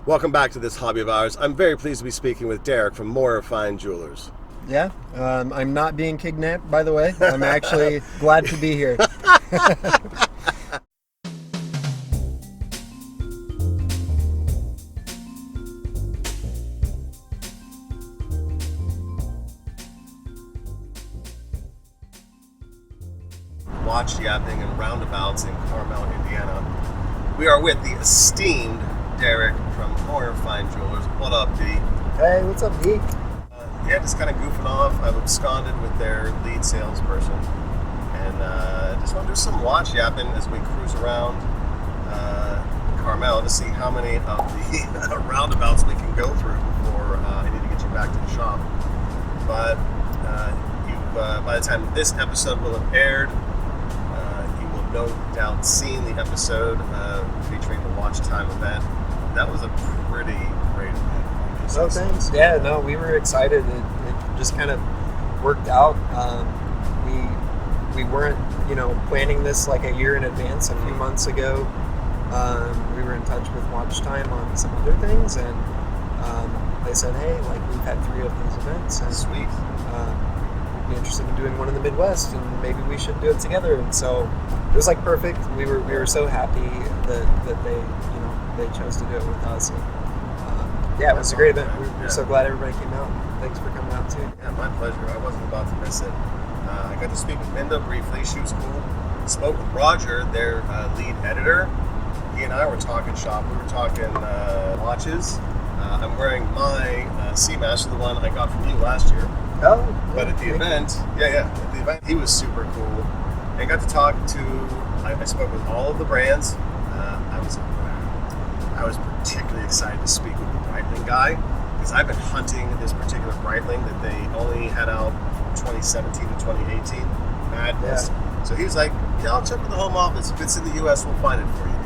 Welcome back to this hobby of ours. I'm very pleased to be speaking with Derek from Moyer Fine Jewelers. Yeah, I'm not being kidnapped, by the way. I'm actually glad to be here. Watch yapping and roundabouts in Carmel, Indiana. We are with the esteemed Derek from Moyer Fine Jewelers. What up, D? Hey, what's up, D? Yeah, just kind of goofing off. I've absconded with their lead salesperson, and just want to do some watch yapping as we cruise around Carmel to see how many of the roundabouts we can go through before I need to get you back to the shop. But by the time this episode will have aired, you will no doubt seen the episode featuring the WatchTime event. That was a pretty great event. Oh, thanks. Yeah, no, we were excited. It just kind of worked out. We weren't, planning this like a year in advance. A few months ago, we were in touch with WatchTime on some other things, and they said, hey, we've had 3 of these events, and Sweet. We'd be interested in doing one in the Midwest, and maybe we should do it together. And so it was perfect. We were so happy that they chose to do it with us. And, yeah, it was a great event. We're so glad everybody came out. Thanks for coming out too. Yeah, my pleasure. I wasn't about to miss it. I got to speak with Minda briefly. She was cool. Spoke with Roger, their lead editor. He and I were talking shop. We were talking watches. I'm wearing my Seamaster, the one I got from you last year. Oh, but at the event, at the event, he was super cool. And got to talk to. I spoke with all of the brands. I was particularly excited to speak with the Breitling guy, because I've been hunting this particular Breitling that they only had out from 2017 to 2018. Madness. Yeah. So he was like, I'll check with the home office. If it's in the U.S., we'll find it for you, D.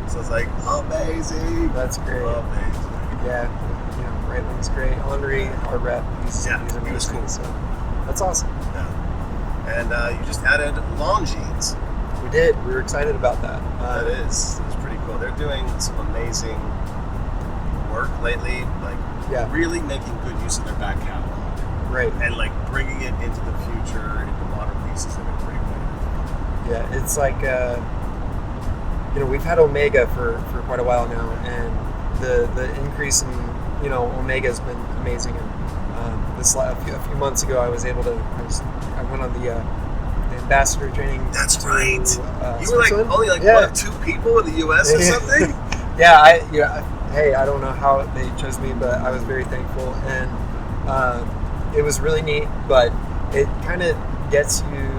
So I was like, amazing. That's great. Amazing. Yeah, Breitling's great. Henri, our rep, he's amazing. He was cool. So that's awesome. Yeah. And you just added long jeans. We did. We were excited about that. It was pretty cool. They're doing some amazing work lately, really making good use of their back catalog. Right. And bringing it into the future, into modern pieces in a great way. Yeah, it's we've had Omega for quite a while now, and the increase in, Omega has been amazing. And a few months ago, I was able to, I went on the ambassador training. That's right. You were only one of 2 people in the U.S. or something? Hey, I don't know how they chose me, but I was very thankful. And it was really neat, but it kind of gets you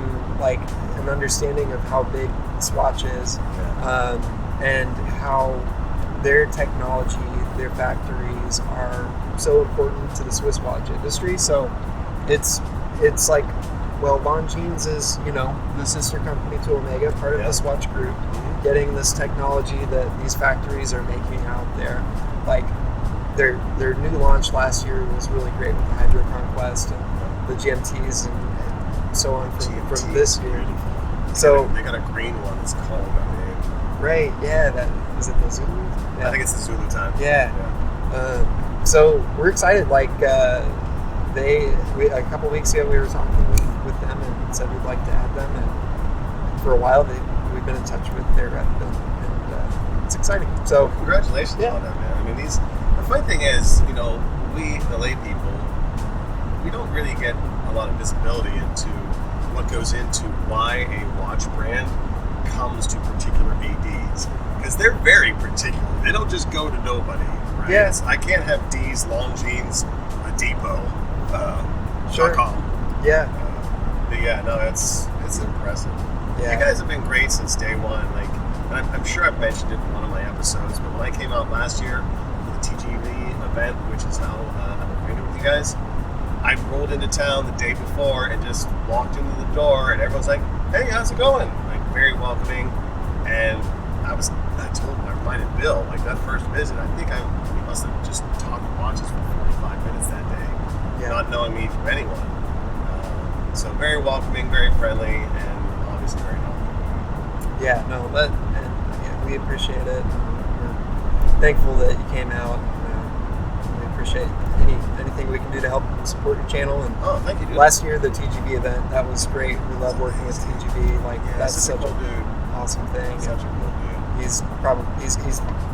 an understanding of how big Swatch is, and how their technology, their factories are so important to the Swiss watch industry. So it's Longines is, the sister company to Omega, part of the Swatch group, getting this technology that these factories are making out there. Their new launch last year was really great with the Hydro Conquest and the GMTs and so on from this year. So they got a green one that's called that name. Right, yeah, is it the Zulu? Yeah. I think it's the Zulu time. Yeah. So we're excited. A couple weeks ago we were talking with them and said we'd like to add them, and for a while we've been in touch with their rep, and it's exciting. So congratulations on that, man. I mean, the funny thing is, we the lay people, we don't really get a lot of visibility into what goes into why a watch brand comes to particular ADs, because they're very particular. They don't just go to nobody, right? Yes. I can't have D's long jeans, a depot. Sure. Yeah. But yeah, no, it's impressive. Yeah. You guys have been great since day one. And I'm sure I've mentioned it in one of my episodes, but when I came out last year for the TGV event, which is how I'm acquainted with you guys, I rolled into town the day before and just walked into the door, and everyone's like, "Hey, how's it going?" Very welcoming. And I reminded Bill, that first visit, I think we must have just talked watches for 45 minutes that day, not knowing me from anyone. So very welcoming, very friendly, and obviously very helpful. Yeah, no, we appreciate it. thankful that you came out. We appreciate anything we can do to help support your channel. And thank you, dude. last year, the TGV event, that was great. We love working with TGV. Like, that's such a cool dude. Awesome thing. Such a cool dude. He's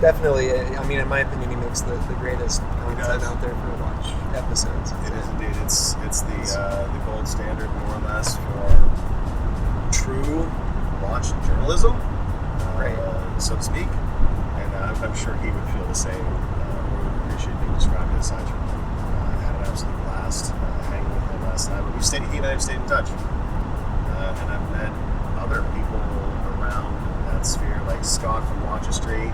definitely, I mean, in my opinion, he makes the greatest content out there for watch episodes. It is indeed. It's the gold standard, more or less, for true watch journalism, right, so to speak. And I'm sure he would feel the same. We would appreciate being described as such. I had an absolute blast hanging with him last night. But he and I have stayed in touch, and I've met other people around that sphere, like Scott from Watchistry,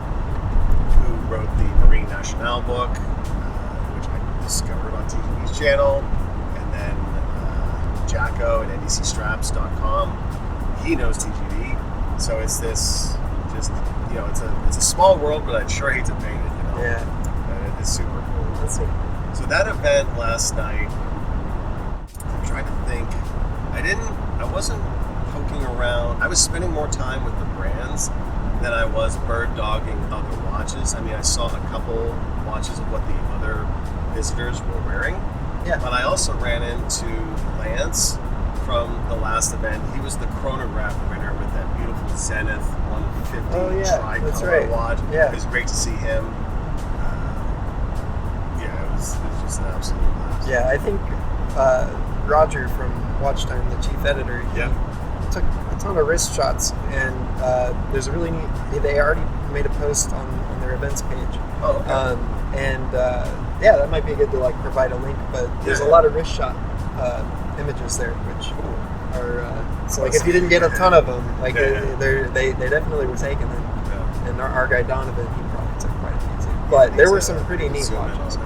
who wrote the Marine Nationale book, which I discovered on TV's channel, and then Jacko at ndcstraps.com. He knows TGV, so it's this just, it's a small world, but I'd sure hate to paint it, And it's super cool. That's it. So that event last night, I'm trying to think. I wasn't poking around. I was spending more time with the brands than I was bird dogging other watches. I mean, I saw a couple watches of what the other visitors were wearing. Yeah. But I also ran into Lance from the last event. He was the chronograph winner with that beautiful Zenith 150 tricolor watch. Yeah. It was great to see him. It was just an absolute blast. Yeah, I think Roger from WatchTime, the chief editor, he took a ton of wrist shots, and there's a really neat. They already made a post on their events page. Oh, okay. That might be good to provide a link. But there's a lot of wrist shot images there, which are so if you didn't get a ton of them, they definitely were taken. And our guy Donovan, he probably took quite a few too. But there were some pretty neat watches.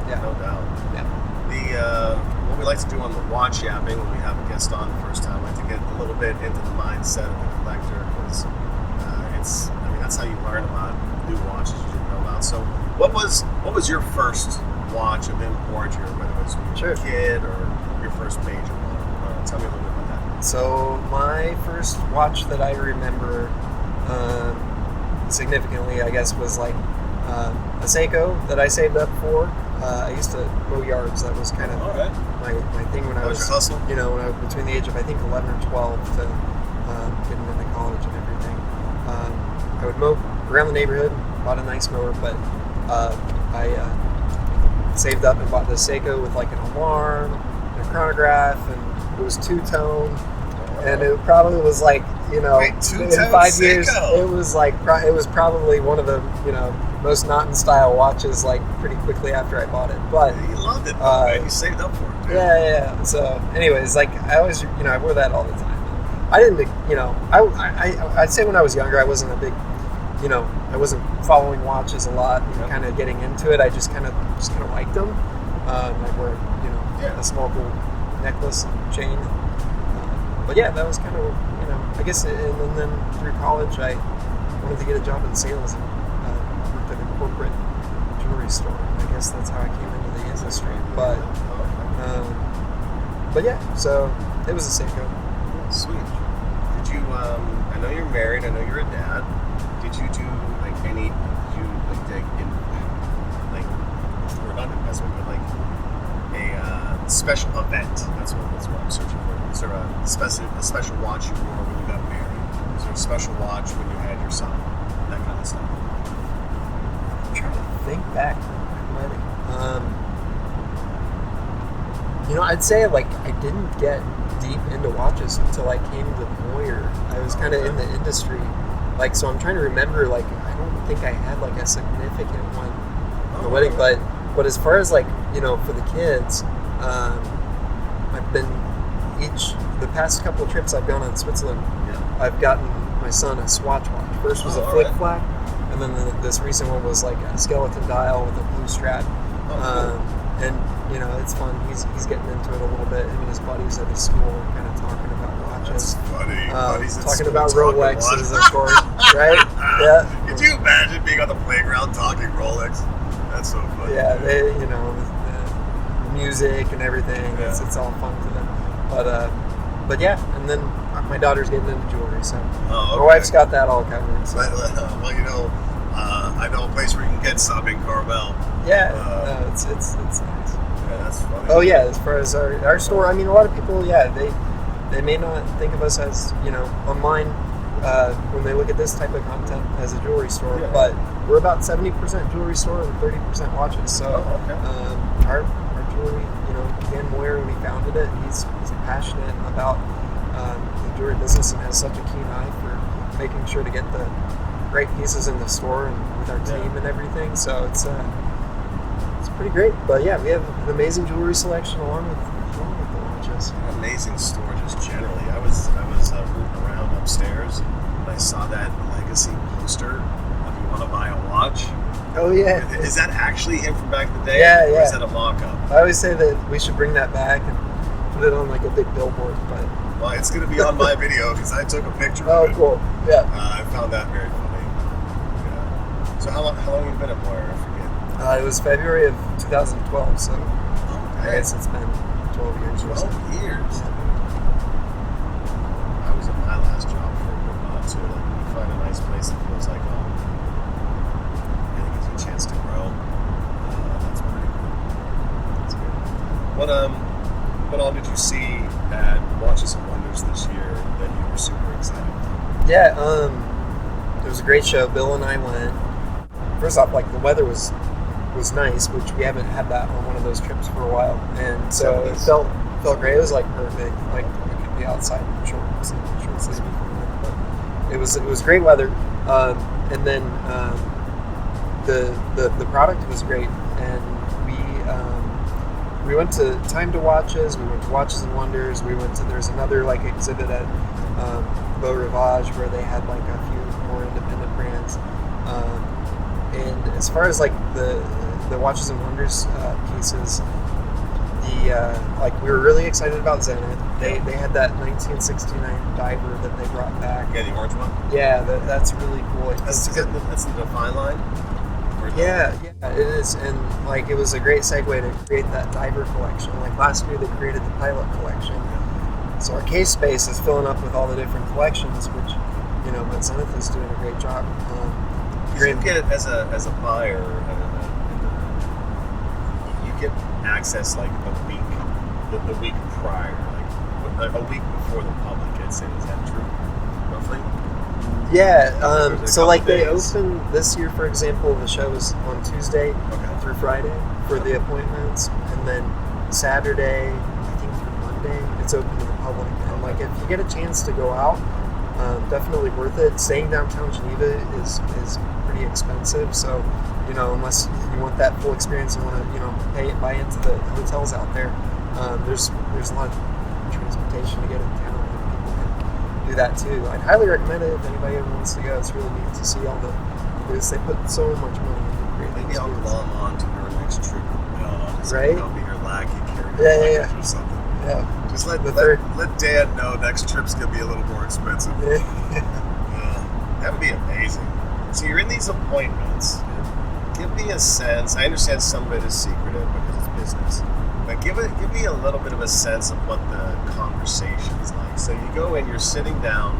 Yeah, no doubt. Yeah. What we like to do on the watch yapping when we have a guest on the first time, I like to get a little bit into the mindset of the collector, because that's how you learn about new watches you didn't know about. So what was your first watch of import, whether it was when you were a kid or your first major one? Tell me a little bit about that. So my first watch that I remember significantly, I guess, was a Seiko that I saved up for. I used to mow yards. That was kind of my thing when I was your hustle? When I was between the age of, I think, 11 or 12 to getting into college and everything. I would mow around the neighborhood, bought a nice mower, but I saved up and bought this Seiko with an alarm and a chronograph, and it was two-tone, and it probably was in 5 years, it was probably one of the most not in style watches pretty quickly after I bought it. But you loved it, right? You saved up for it, dude. Yeah. So anyways, I always I wore that all the time. I didn't I'd say when I was younger I wasn't a big I wasn't following watches a lot and kind of getting into it. I just kind of liked them. I wore a small gold necklace and chain. But yeah, that was kind of I guess, and then through college, I wanted to get a job in sales and worked at a corporate jewelry store. I guess that's how I came into the industry. But yeah, so it was a Seiko. Sweet. Did you? I know you're married. I know you're a dad. Did you do any? Did you dig in we're not investment, but a special event? That's what I'm searching for. Is there a special watch you wore when you got married? Is there a special watch when you had your son? That kind of stuff. I'm trying to think back from my wedding. I'd say I didn't get deep into watches until I came to Moyer. I was kind of in the industry, so I'm trying to remember. I don't think I had a significant one in the wedding, but as far as for the kids, I've been the past couple of trips I've gone in Switzerland. I've gotten my son a Swatch watch. First was a flick flack, and then this recent one was a skeleton dial with a blue strap. And it's fun. He's getting into it a little bit. Him and his buddies at his school are kind of talking about watches. That's funny. Talking about Rolexes, of course, right? Yeah. Could you imagine being on the playground talking Rolex? That's so funny. Yeah, the music and everything. Yeah. It's all fun to them. But yeah, and then my daughter's getting into jewelry, so my wife's got that all covered. So. Well, I know a place where you can get some in Carmel. Yeah, no, it's nice. Yeah, that's funny. Oh yeah, as far as our store, I mean, a lot of people, yeah, they may not think of us as, you know, online when they look at this type of content as a jewelry store, Yeah. but we're about 70% jewelry store and 30% watches. So okay. Our jewelry, you know, Dan Moyer, when he founded it, he's passionate about the jewelry business and has such a keen eye for making sure to get the great pieces in the store and with our team and everything. So it's pretty great. But yeah, we have an amazing jewelry selection along with the watches. An amazing store, just generally. I was rooting around upstairs and I saw that Legacy poster of You Want to Buy a Watch. Oh yeah. Is that actually him from back in the day? Yeah, Or yeah. is that a mock-up? I always say that we should bring that back and put it on like a big billboard. But Well, it's going to be on my video because I took a picture oh, of it. cool. Yeah. I found that very funny. Yeah. So how long have you been at Moyer? I forget. It was February of 2012, so I Okay. guess it's been 12 years or so. 12 years. I was at my last job for a good while too. Like, when you find a nice place that feels like home, and it gives you a chance to grow. That's pretty cool. That's good. What all did you see at Watches and Wonders this year that you were super excited about? Yeah, it was a great show. Bill and I went. First off, like the weather was nice, which we haven't had that on one of those trips for a while, and so it felt great. It was like perfect. Like we could be outside in shorts and short sleeves. But it was great weather, and then the product was great, and we went to Time to Watches. We went to Watches and Wonders. There's another like exhibit at Beau Rivage where they had like a few more independent brands. And as far as like the Watches and Wonders pieces, like we were really excited about Zenith. They had that 1969 diver that they brought back. Yeah, the orange one. Yeah, that's really cool. That's the Define line. Yeah, it is, and like it was a great segue to create that diver collection. Like last year, they created the pilot collection. So our case space is filling up with all the different collections, which but Zenith is doing a great job. You get it as a buyer, you get access like the week prior, like a week before the public gets in. Is that true, roughly? Yeah. So like they days. open this year, for example, the show is on Tuesday through Friday for the appointments, and then Saturday, I think through Monday, it's open to the public. And like if you get a chance to go out, definitely worth it. Staying downtown Geneva is pretty expensive, so unless you want that full experience and want to buy into the hotels out there, there's a lot of transportation to get in town, and people can do that too. I'd highly recommend it if anybody ever wants to go. It's really neat to see all the booths. They put so much money into creating. Maybe I'll glom on to your next trip. Right? I'll be your lackey carrying luggage or something. Yeah. Just let Dan know next trip's gonna be a little more expensive. That would be amazing. So you're in these appointments. Give me a sense. I understand some of it is secretive because it's business, but give me a little bit of a sense of what the conversation is like. So you go in, you're sitting down.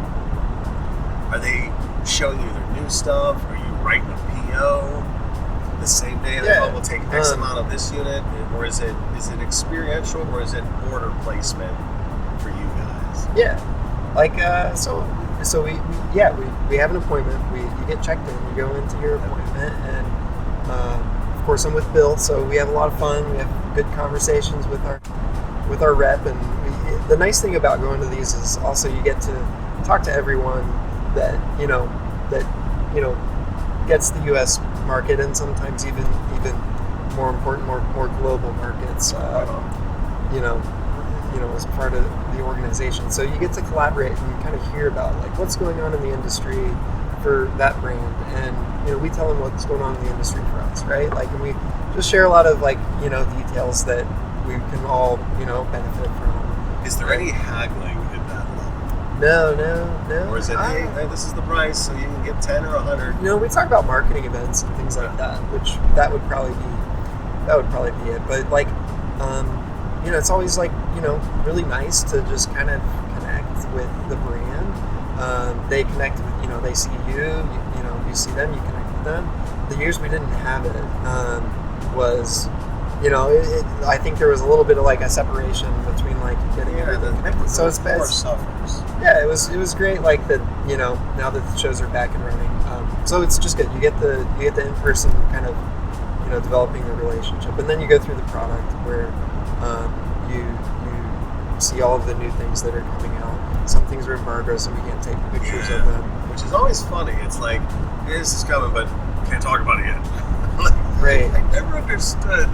Are they showing you their new stuff? Are you writing a PO the same day? We'll take X amount of this unit, or is it experiential, or is it order placement for you guys? Yeah, like so we have an appointment. You get checked in. You go into your appointment, and of course I'm with Bill, so we have a lot of fun. We have good conversations with our rep, and the nice thing about going to these is also you get to talk to everyone that gets the U.S. market, and sometimes even more important, more global markets. As part of the organization. So you get to collaborate and kind of hear about like what's going on in the industry for that brand, and we tell them what's going on in the industry for us, right? Like, and we just share a lot of like details that we can all benefit from. Is there any haggling at that level? No. Or is it hey, this is the price, so you can get 10 or 100? No, we talk about marketing events and things like that, which that would probably be it. But like, it's always like really nice to just kind of connect with the brand. They connect with they see you see them, you connect with them, the years we didn't have it was, I think there was a little bit of like a separation between like getting everything connected. So it's bad. Suffers. Yeah, it was great. Like that, now that the shows are back and running. So it's just good. You get the in person kind of, developing the relationship, and then you go through the product where you see all of the new things that are coming out. Some things are embargoed, so we can't take pictures of them. Which is always funny. It's like, this is coming, but can't talk about it yet. Right. I never understood.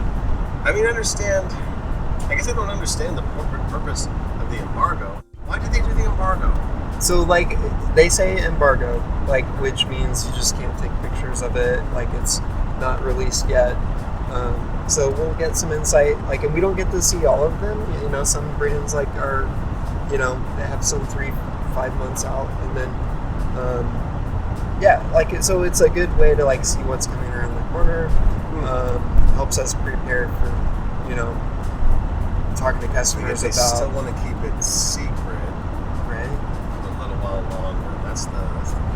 I mean, I guess I don't understand the corporate purpose of the embargo. Why did they do the embargo? So, like, they say embargo, like, which means you just can't take pictures of it, like, it's not released yet. So we'll get some insight, like, and we don't get to see all of them. Some brands, like, are, they have some 3-5 months out, and then, so it's a good way to, like, see what's coming around the corner. Helps us prepare for, talking to customers they about. Still want to keep it secret, right? For a little while longer. That's the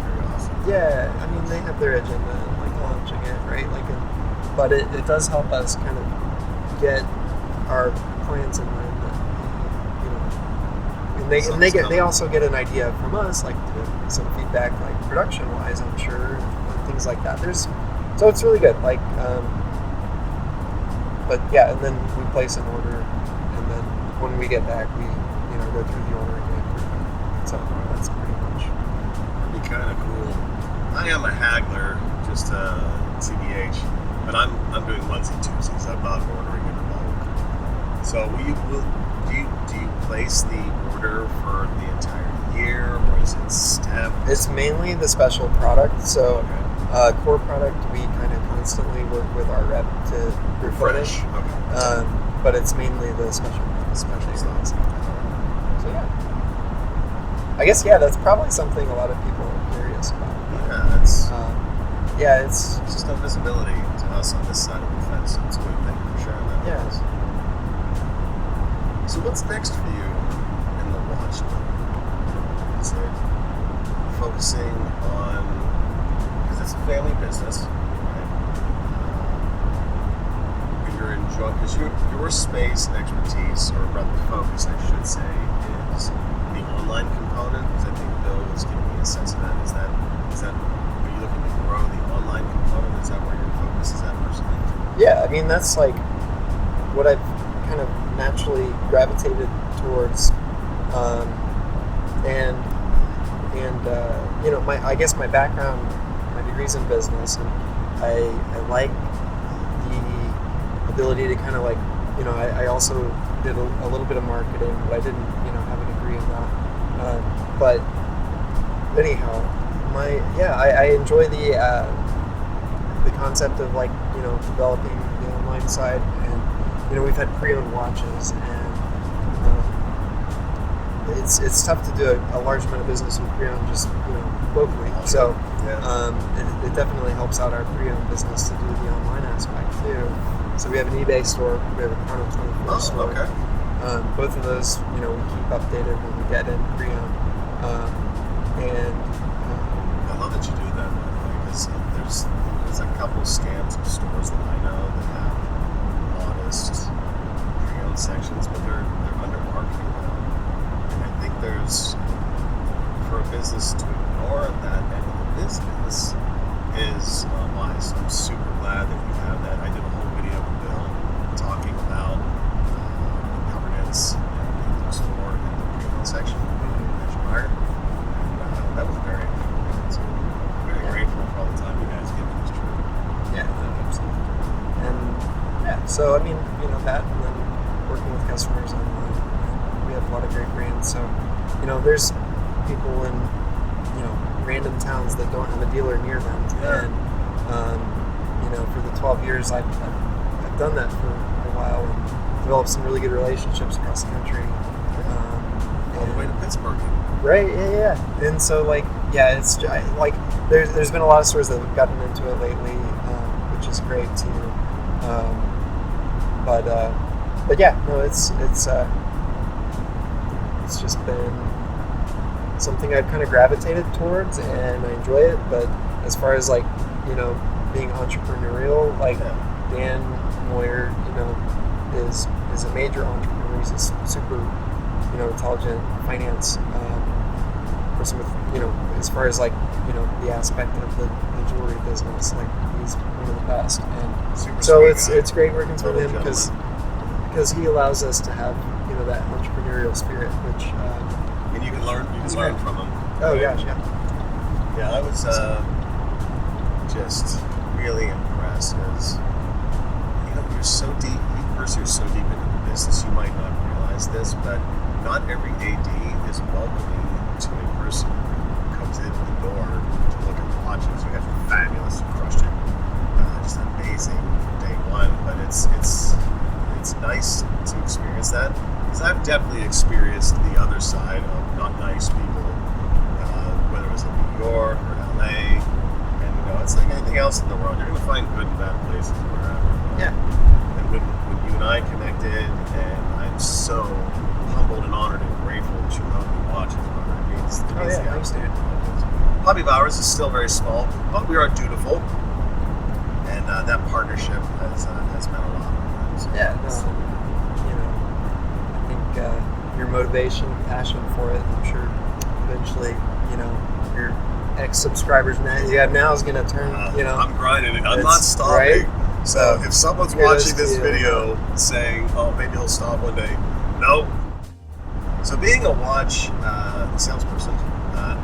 curiosity. Yeah, I mean, they have their agenda and like launching it, right? But it does help us kind of get our clients in mind that, and they also get an idea from us, like some feedback, like production wise, I'm sure, and things like that. So it's really good. Like, but yeah, and then we place an order, and then when we get back, we go through the order again. So that's pretty much. It'd be kind of cool. I am a haggler, just TBH, but I'm doing onesie twosies. I'm not ordering in bulk. So do you place the order for the entire year, or is it step? It's mainly the special product. So core product, we kind of constantly work with our rep to replenish. Okay. But it's mainly the special stuff. So yeah. I guess, that's probably something a lot of people are curious about. Yeah, it's just no visibility to us on this side of the fence. It's a good thing for sharing that. Yes. So what's next for you in the watch line? Is it focusing on, because it's a family business, right? You're enjoying, because your space and expertise, or rather focus, I should say, is the online component. Because I think Bill was giving me a sense of that. Is that are you looking to grow the online component? Is that where your focus is at personally? Yeah, I mean, that's like what I've kind of naturally gravitated towards, I guess my background, my degree's in business, and I like the ability to kind of like, I also did a little bit of marketing, but I didn't, have a degree in that. But anyhow, I enjoy the concept of like, developing the online side, and we've had pre-owned watches, and it's tough to do a large amount of business with pre-owned just locally. So it definitely helps out our pre-owned business to do the online aspect too. So we have an eBay store, we have a Carmel 24 store. Okay. Both of those, we keep updated when we get in pre-owned. I love that you do that, by the way, because there's a couple scams of stores that I know that have modest pre-owned sections, but they're under marketing now. And I think there's, for a business to ignore that end of the business is wise. So I'm super glad that you have that. I did a whole video with Bill talking about the governance and the store in the pre-owned section as you hired. And that was very informative. So I'm very grateful for all the time you guys give me this trip. Yeah, absolutely. And so I mean, that, and then working with customers online. We have a lot of great brands. So, there's people in, random towns that don't have a dealer near them. Yeah. And, for the 12 years I've done that for a while and developed some really good relationships across the country. All the way to Pittsburgh. Right, yeah. And so, it's like there's been a lot of stores that have gotten into it lately, which is great too. But it's just been something I've kind of gravitated towards, and I enjoy it. But as far as being entrepreneurial. Like Dan Moyer, is a major entrepreneur. He's a super, intelligent finance person with, as far as like, the aspect of the jewelry business. Like he's one of the best, and Super so sweet guy. it's great working with Total him because he allows us to have that entrepreneurial spirit, which and you can learn from him. oh right? gosh, yeah. I was just really impressed as you're so deep. You're so deep into the business, you might not realize this, but not every AD is welcoming to a person who comes in the door to look at the watches. You guys are fabulous, you crushed it, just amazing from day one. But it's nice to experience that, because I've definitely experienced the other side of not nice people, whether it was in New York or LA, and it's like anything else in the world. You're going to find good and bad places wherever. Yeah. And when you and I connected, and I'm so humbled and honored and grateful that you love the watches, brother. It means the outstanding. Hobby of Hours is still very small, but we are dutiful, and that partnership has meant a lot. So Yeah, I think your motivation, passion for it, I'm sure eventually, your ex-subscribers you have now is going to turn, I'm grinding it. I'm not stopping. Right? So if someone's watching this video saying, oh, maybe he'll stop one day, no. So being a watch salesperson,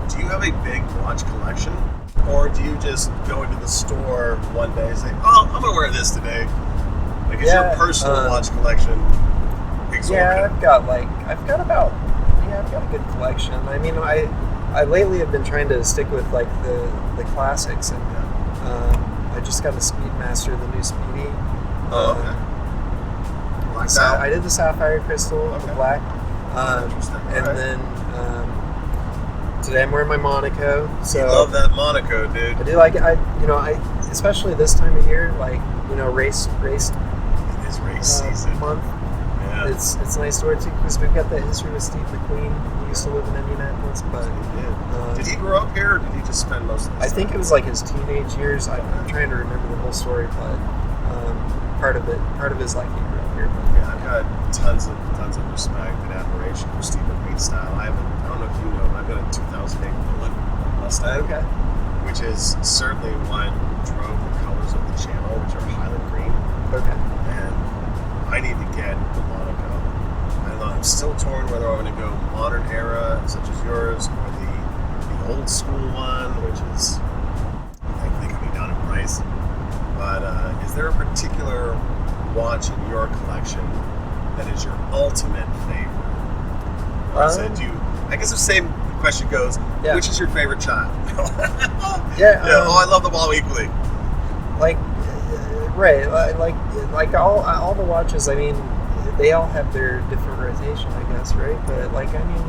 do you have a big watch collection? Or do you just go into the store one day and say, oh, I'm going to wear this today? Like, is your personal watch collection exorbitant? Yeah, I've got a good collection. I mean, I lately have been trying to stick with like the classics, and I just got a Speedmaster, the new Speedy. Oh, okay. Black Sapphire? I did the sapphire crystal, the black. Interesting. And then today I'm wearing my Monaco. So you love that Monaco, dude. I do like it. I especially this time of year, like race. It is race season. Month. Yeah. It's nice to wear too, because we've got that history with Steve McQueen. He used to live in Indianapolis, but did he grow up here, or did he just spend most of his time? I think it was like his teenage years. I'm trying to remember the whole story, but part of his life he grew up here. But, I've got tons of respect and admiration for Steve McQueen's style. I don't know if you know, but I've got a 2008 Bullet Mustang, which is certainly what drove the colors of the channel, which are Highland green. Okay. And I need to get the Monaco. I'm still torn whether I'm going to go modern era, such as yours, or the old school one, which is, I think, coming down in price. But is there a particular watch in your collection that is your ultimate favorite? I guess the same question goes, which is your favorite child? I love them all equally. Like, right, like all the watches, I mean, they all have their different rotation, I guess, right? But like, I mean,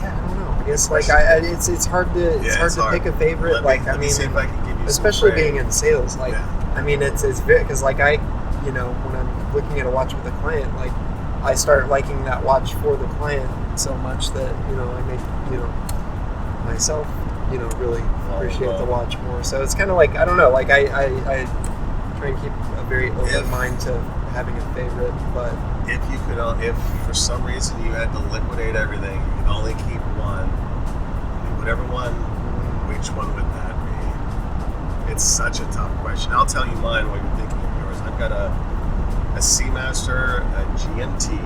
I don't know. I guess like it's hard to pick a favorite. Let me see if I can give you especially being in sales. Like, I mean, it's very, because like when I'm looking at a watch with a client, like I start liking that watch for the client so much that I make myself really appreciate the watch more. So it's kind of like, I don't know, like I try and keep a very open mind to having a favorite. But if for some reason you had to liquidate everything, you could only keep one, whatever one, which one would that be? It's such a tough question. I'll tell you mine while you're thinking of yours. I've got a Seamaster, a GMT,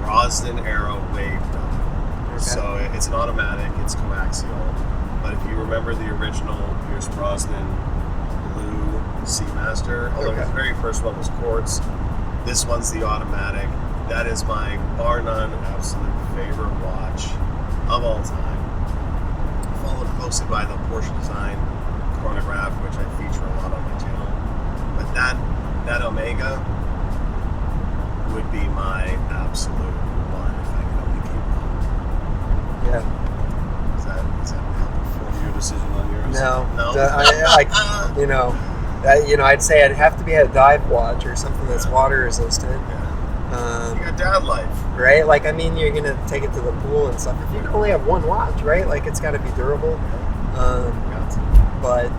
Brosnan Arrow wave dial. Okay. So it's an automatic, it's coaxial. But if you remember the original Pierce Brosnan blue Seamaster, although the very first one was quartz, this one's the automatic. That is my bar none absolute favorite watch of all time. Followed closely by the Porsche design chronograph, which I feature a lot on my channel. But that Omega would be my absolute one if I could only keep one. Yeah. Does that help inform your decision on yours? No. I'd say I'd have to be a dive watch or something that's water resistant. Yeah. You got dad life. Right? Like, I mean, you're going to take it to the pool and stuff. If you can only have one watch, right? Like, it's got to be durable. but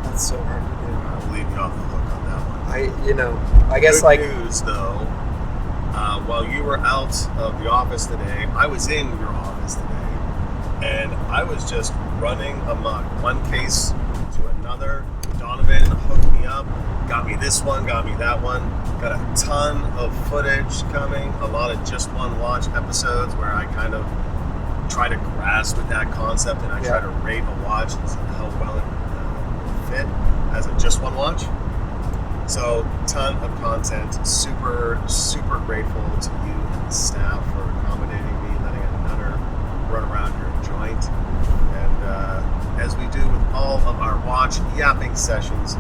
that's so hard to do. I'll leave you off the hook on that one. I guess Good like news though. While you were out of the office today, I was in your office today, and I was just running amok. One case to another. Donovan hooked me up, got me this one, got me that one. Got a ton of footage coming, a lot of just one watch episodes where I kind of try to grasp with that concept, and I try to rate a watch and how well it fit as a just one watch. So, ton of content. Super, super grateful to you and the staff for accommodating me, letting another run around your joint. And as we do with all of our watch yapping sessions,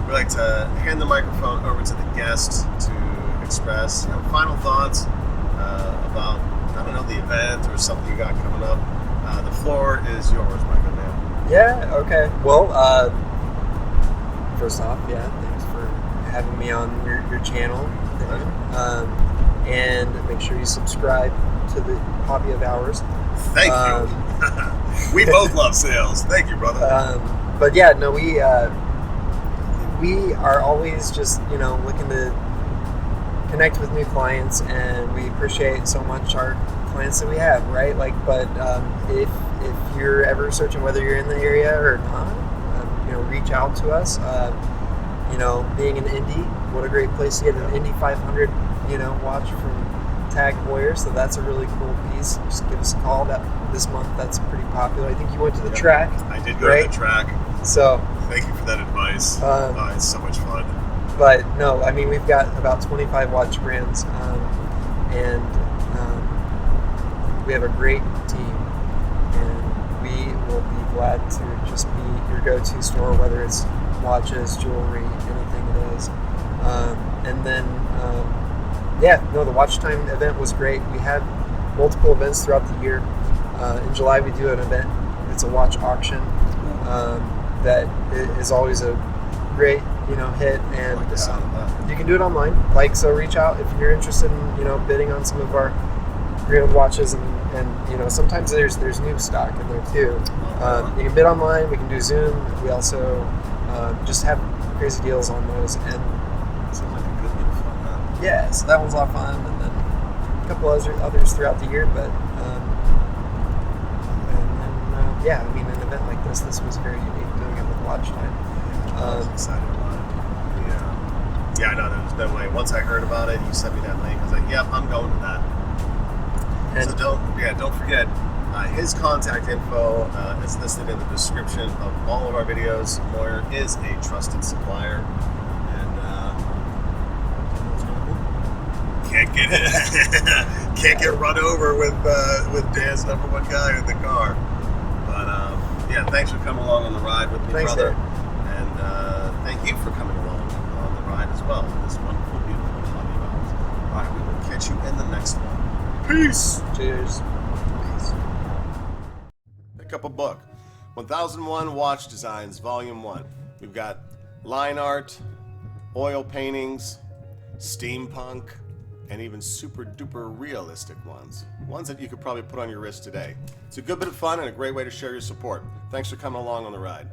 we like to hand the microphone over to the guest to express final thoughts about, the event or something you got coming up. The floor is yours, my good man. Yeah, okay. Well, first off, thanks for having me on your channel. And make sure you subscribe to the Hobby of Hours. Thank you. We both love sales. Thank you, brother. But yeah, no, we are always just, looking to connect with new clients, and we appreciate so much our clients that we have, right? But if you're ever searching whether you're in the area or not, reach out to us. Being an Indy, what a great place to get an Indy 500, watch from Tag Moyer. So that's a really cool piece. Just give us a call. This month that's pretty popular. I think you went to the track. I did go to the track. So thank you for that advice. It's so much fun. But no, we've got about 25 watch brands, and we have a great team, and we will be glad to just be your go-to store, whether it's watches, jewelry, anything it is. And then, the WatchTime event was great. We had multiple events throughout the year. In July, we do an event. It's a watch auction that is always a great, hit, and you can do it online. So reach out if you're interested in, bidding on some of our pre-owned watches, and sometimes there's new stock in there too. You can bid online. We can do Zoom. We also just have crazy deals on those, and sounds like a good bit of fun, huh? Yeah, so that one's a lot of fun, and then a couple others throughout the year. But an event like this was very unique, doing it with WatchTime. I was excited about it. Yeah, I know, there was no way. Once I heard about it, you sent me that link. I was like, yep, I'm going to that. And so don't forget, his contact info is listed in the description of all of our videos. Moyer is a trusted supplier, and can't get run over with Dan's number one guy in the car. But thanks for coming along on the ride with me, brother. Dave. And thank you for coming along on the ride as well. This wonderful, beautiful hobby of ours. All right, we will catch you in the next one. Peace. Cheers. Pick up a book. 1001 Watch Designs, Volume 1. We've got line art, oil paintings, steampunk, and even super duper realistic ones. Ones that you could probably put on your wrist today. It's a good bit of fun and a great way to share your support. Thanks for coming along on the ride.